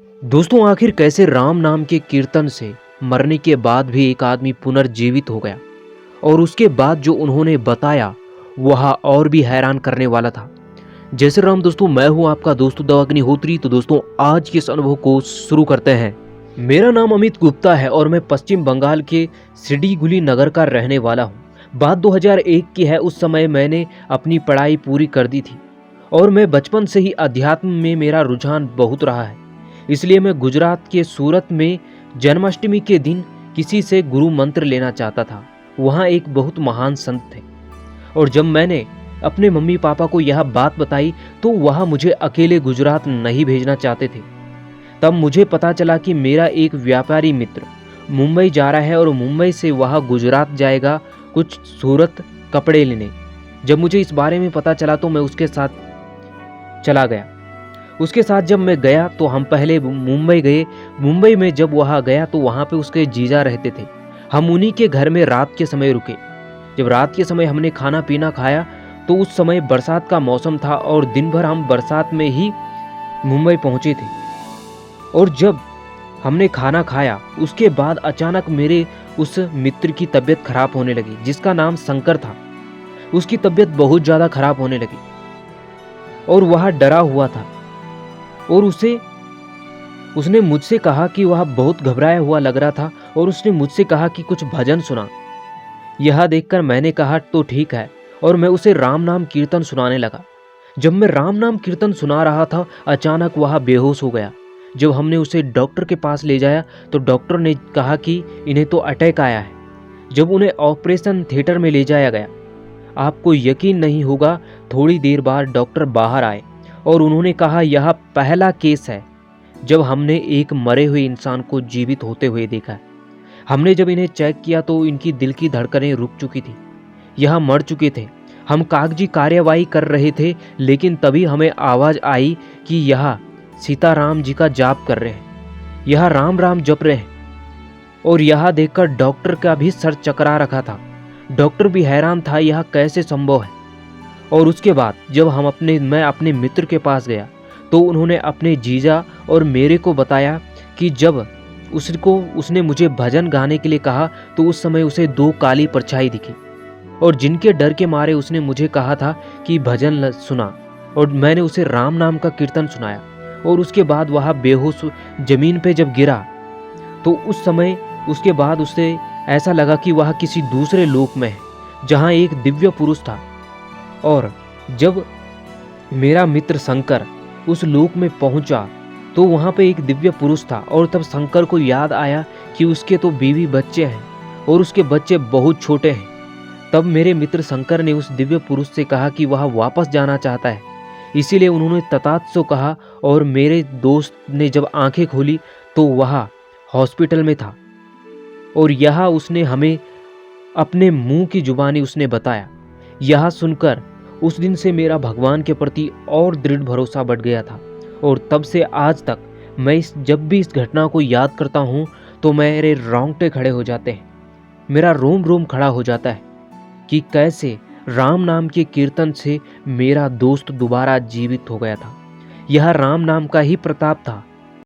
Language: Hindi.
दोस्तों, आखिर कैसे राम नाम के कीर्तन से मरने के बाद भी एक आदमी पुनर्जीवित हो गया और उसके बाद जो उन्होंने बताया वह और भी हैरान करने वाला था। जय श्री राम दोस्तों, मैं हूं आपका दोस्त द अग्निहोत्री। तो दोस्तों, आज के इस अनुभव को शुरू करते हैं। मेरा नाम अमित गुप्ता है और मैं पश्चिम बंगाल के सिडीगुली नगर का रहने वाला हूं। बात 2001 की है। उस समय मैंने अपनी पढ़ाई पूरी कर दी थी और मैं बचपन से ही अध्यात्म में मेरा रुझान बहुत रहा है। इसलिए मैं गुजरात के सूरत में जन्माष्टमी के दिन किसी से गुरु मंत्र लेना चाहता था। वहाँ एक बहुत महान संत थे और जब मैंने अपने मम्मी पापा को यह बात बताई तो वह मुझे अकेले गुजरात नहीं भेजना चाहते थे। तब मुझे पता चला कि मेरा एक व्यापारी मित्र मुंबई जा रहा है और मुंबई से वह गुजरात जाएगा कुछ सूरत कपड़े लेने। जब मुझे इस बारे में पता चला तो मैं उसके साथ चला गया। उसके साथ जब मैं गया तो हम पहले मुंबई गए। मुंबई में जब वहाँ गया तो वहाँ पे उसके जीजा रहते थे। हम उन्हीं के घर में रात के समय रुके। जब रात के समय हमने खाना पीना खाया तो उस समय बरसात का मौसम था और दिन भर हम बरसात में ही मुंबई पहुँचे थे। और जब हमने खाना खाया उसके बाद अचानक मेरे उस मित्र की तबीयत खराब होने लगी, जिसका नाम शंकर था। उसकी तबीयत बहुत ज़्यादा खराब होने लगी और वह डरा हुआ था और उसने मुझसे कहा कि वह बहुत घबराया हुआ लग रहा था और उसने मुझसे कहा कि कुछ भजन सुना। यह देखकर मैंने कहा तो ठीक है और मैं उसे राम नाम कीर्तन सुनाने लगा। जब मैं राम नाम कीर्तन सुना रहा था अचानक वह बेहोश हो गया। जब हमने उसे डॉक्टर के पास ले जाया तो डॉक्टर ने कहा कि इन्हें तो अटैक आया है। जब उन्हें ऑपरेशन थिएटर में ले जाया गया, आपको यकीन नहीं होगा, थोड़ी देर बाद डॉक्टर बाहर आए और उन्होंने कहा यह पहला केस है जब हमने एक मरे हुए इंसान को जीवित होते हुए देखा है। हमने जब इन्हें चेक किया तो इनकी दिल की धड़कनें रुक चुकी थी, यह मर चुके थे। हम कागजी कार्यवाही कर रहे थे लेकिन तभी हमें आवाज़ आई कि यह सीताराम जी का जाप कर रहे हैं, यह राम राम जप रहे हैं। और यह देखकर डॉक्टर का भी सर चकरा रखा था। डॉक्टर भी हैरान था यह कैसे संभव है। और उसके बाद जब मैं अपने मित्र के पास गया तो उन्होंने अपने जीजा और मेरे को बताया कि जब उसने मुझे भजन गाने के लिए कहा तो उस समय उसे 2 काली परछाई दिखी और जिनके डर के मारे उसने मुझे कहा था कि भजन सुना। और मैंने उसे राम नाम का कीर्तन सुनाया और उसके बाद वह बेहोश जमीन पे जब गिरा तो उस समय उसके बाद उसे ऐसा लगा कि वह किसी दूसरे लोक में है जहाँ एक दिव्य पुरुष था। और जब मेरा मित्र शंकर उस लोक में पहुंचा तो वहाँ पे एक दिव्य पुरुष था और तब शंकर को याद आया कि उसके तो बीवी बच्चे हैं और उसके बच्चे बहुत छोटे हैं। तब मेरे मित्र शंकर ने उस दिव्य पुरुष से कहा कि वह वापस जाना चाहता है, इसीलिए उन्होंने तथास्तु कहा। और मेरे दोस्त ने जब आंखें खोली तो वह हॉस्पिटल में था और यह उसने हमें अपने मुंह की जुबानी उसने बताया। यह सुनकर उस दिन से मेरा भगवान के प्रति और दृढ़ भरोसा बढ़ गया था और तब से आज तक मैं जब भी इस घटना को याद करता हूँ तो मेरे रोंगटे खड़े हो जाते हैं, मेरा रोम रोम खड़ा हो जाता है कि कैसे राम नाम के कीर्तन से मेरा दोस्त दोबारा जीवित हो गया था। यह राम नाम का ही प्रताप था